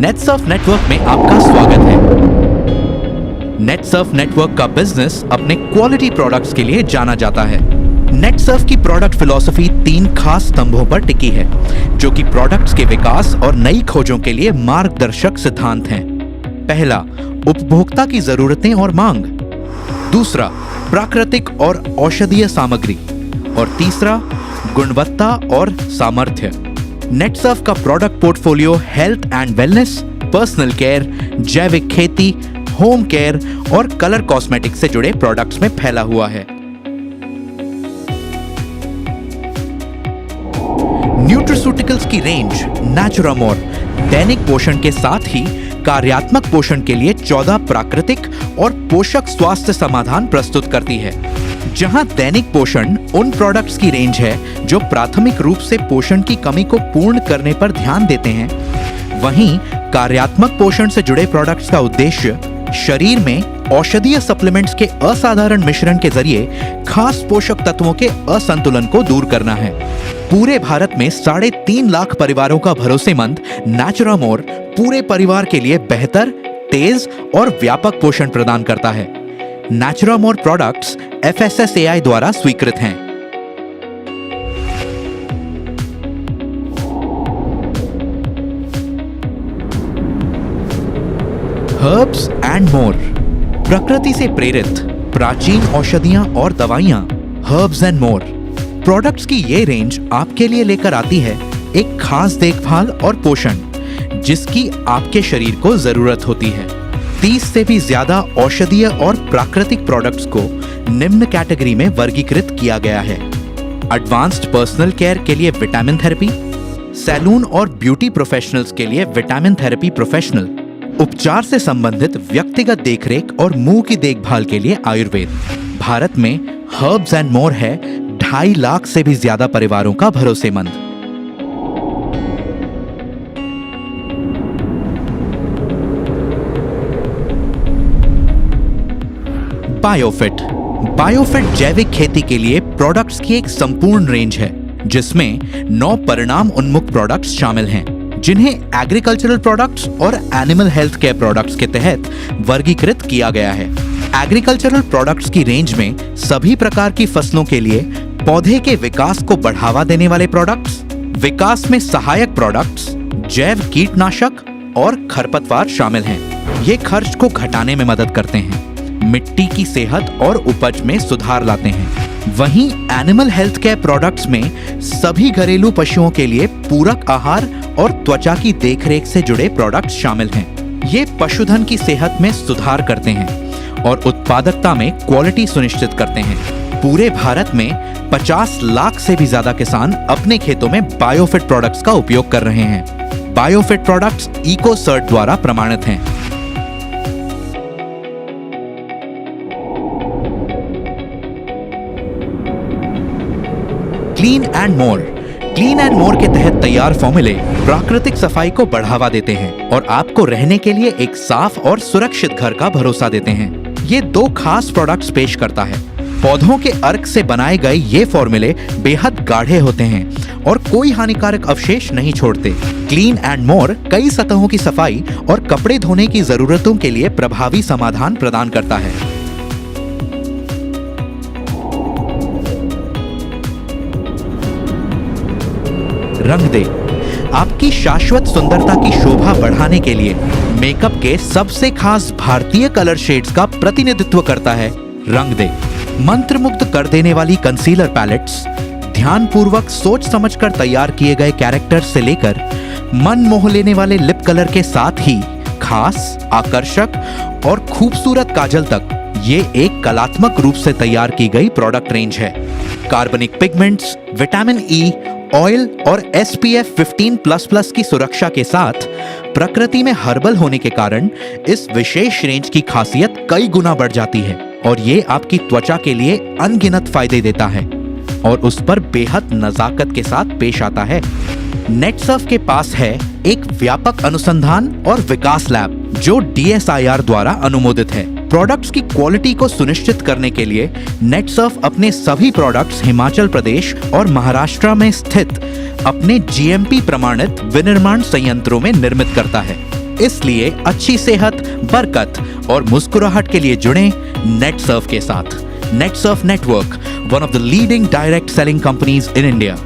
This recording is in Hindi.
नेटसर्फ नेटवर्क में आपका स्वागत है। नेटसर्फ नेटवर्क का बिजनेस अपने क्वालिटी प्रोडक्ट्स के लिए जाना जाता है। नेटसर्फ की प्रोडक्ट फिलॉसफी 3 खास स्तंभों पर टिकी है, जो कि प्रोडक्ट्स के विकास और नई खोजों के लिए मार्गदर्शक सिद्धांत हैं। पहला, उपभोक्ता की जरूरतें और मांग। दूसरा, प्राकृतिक और औषधीय सामग्री। और तीसरा, गुणवत्ता और सामर्थ्य। नेटसर्फ का product portfolio health and wellness, personal care, जैविक खेती, होम केयर और कलर कॉस्मेटिक्स से जुड़े प्रोडक्ट्स में फैला हुआ है। न्यूट्रास्यूटिकल्स की रेंज नेचुरामोर दैनिक पोषण के साथ ही कार्यात्मक पोषण के लिए 14 प्राकृतिक और पोषक स्वास्थ्य समाधान प्रस्तुत करती है। जहां दैनिक पोषण उन प्रोडक्ट्स की रेंज है जो प्राथमिक रूप से पोषण की कमी को पूर्ण करने पर ध्यान देते हैं, वहीं कार्यात्मक पोषण से जुड़े प्रोडक्ट्स का उद्देश्य शरीर में औषधीय सप्लीमेंट्स के असाधारण मिश्रण के जरिए खास पोषक तत्वों के असंतुलन को दूर करना है। पूरे भारत में 3.5 लाख परिवारों का भरोसेमंद नेचुरामोर पूरे परिवार के लिए बेहतर, तेज और व्यापक पोषण प्रदान करता है। नेचुरामोर प्रोडक्ट्स FSSAI द्वारा स्वीकृत हैं। हर्ब्स एंड मोर, प्रकृति से प्रेरित प्राचीन औषधियां और दवाइयां। हर्ब्स एंड मोर प्रोडक्ट्स की ये रेंज आपके लिए लेकर आती है एक खास देखभाल और पोषण जिसकी आपके शरीर को जरूरत होती है। 30 से भी ज्यादा औषधीय और प्राकृतिक प्रोडक्ट्स को निम्न कैटेगरी में वर्गीकृत किया गया है। एडवांस्ड पर्सनल केयर के लिए विटामिन थेरेपी, सैलून और ब्यूटी प्रोफेशनल्स के लिए विटामिन थेरेपी प्रोफेशनल, उपचार से संबंधित व्यक्तिगत देखरेख और मुंह की देखभाल के लिए आयुर्वेद। भारत में हर्ब्स एंड मोर है 2.5 लाख से भी ज्यादा परिवारों का भरोसेमंद। बायोफिट जैविक खेती के लिए प्रोडक्ट्स की एक संपूर्ण रेंज है, जिसमें 9 परिणाम उन्मुख प्रोडक्ट्स शामिल हैं, जिन्हें एग्रीकल्चरल प्रोडक्ट्स और एनिमल हेल्थ केयर प्रोडक्ट्स के तहत वर्गीकृत किया गया है। एग्रीकल्चरल प्रोडक्ट्स की रेंज में सभी प्रकार की फसलों के लिए पौधे के विकास को बढ़ावा देने वाले प्रोडक्ट्स, विकास में सहायक प्रोडक्ट्स, जैव कीटनाशक और खरपतवार शामिल हैं। ये खर्च को घटाने में मदद करते हैं, मिट्टी की सेहत और उपज में सुधार लाते हैं। वहीं एनिमल हेल्थ केयर प्रोडक्ट्स में सभी घरेलू पशुओं के लिए पूरक आहार और त्वचा की देखरेख से जुड़े प्रोडक्ट्स शामिल हैं। ये पशुधन की सेहत में सुधार करते हैं और उत्पादकता में क्वालिटी सुनिश्चित करते हैं। पूरे भारत में 50 लाख से भी ज्यादा किसान अपने खेतों में बायोफिट प्रोडक्ट्स का उपयोग कर रहे हैं। बायोफिट प्रोडक्ट्स इकोसर्ट द्वारा प्रमाणित हैं। क्लीन एंड मोर के तहत तैयार फॉर्मूले प्राकृतिक सफाई को बढ़ावा देते हैं और आपको रहने के लिए एक साफ और सुरक्षित घर का भरोसा देते हैं। ये 2 खास प्रोडक्ट्स पेश करता है। पौधों के अर्क से बनाए गए ये फॉर्मूले बेहद गाढ़े होते हैं और कोई हानिकारक अवशेष नहीं छोड़ते। क्लीन एंड मोर कई सतहों की सफाई और कपड़े धोने की जरूरतों के लिए प्रभावी समाधान प्रदान करता है। रंग दे, आपकी शाश्वत सुंदरता की शोभा बढ़ाने के लिए मेकअप के सबसे खास भारतीय कलर शेड्स का प्रतिनिधित्व करता है रंग दे। मंत्रमुग्ध कर देने वाली कंसीलर पैलेट्स, ध्यानपूर्वक सोच समझकर तैयार किए गए कैरेक्टर्स से लेकर मन मोह लेने वाले लिप कलर के साथ ही खास, आकर्षक और खूबसूरत काजल तक ये एक कलात्मक रूप से तैयार की गई प्रोडक्ट रेंज है। कार्बनिक पिगमेंट्स, विटामिन ई, ऑयल और SPF 15++ की सुरक्षा के साथ प्रकृति में हर्बल होने के कारण इस विशेष रेंज की खासियत कई गुना बढ़ जाती है और ये आपकी त्वचा के लिए अनगिनत फायदे देता है और उस पर बेहद नजाकत के साथ पेश आता है। नेटसर्फ के पास है एक व्यापक अनुसंधान और विकास लैब जो DSIR द्वारा अनुमोदित है। प्रोडक्ट्स की क्वालिटी को सुनिश्चित करने के लिए नेटसर्फ अपने सभी प्रोडक्ट्स हिमाचल प्रदेश और महाराष्ट्र में स्थित अपने GMP प्रमाणित विनिर्माण संयंत्रों में निर्मित करता है। इसलिए अच्छी सेहत, बरकत और मुस्कुराहट के लिए जुड़ें नेटसर्फ के साथ। Netsurf network, one of the leading direct selling companies in India.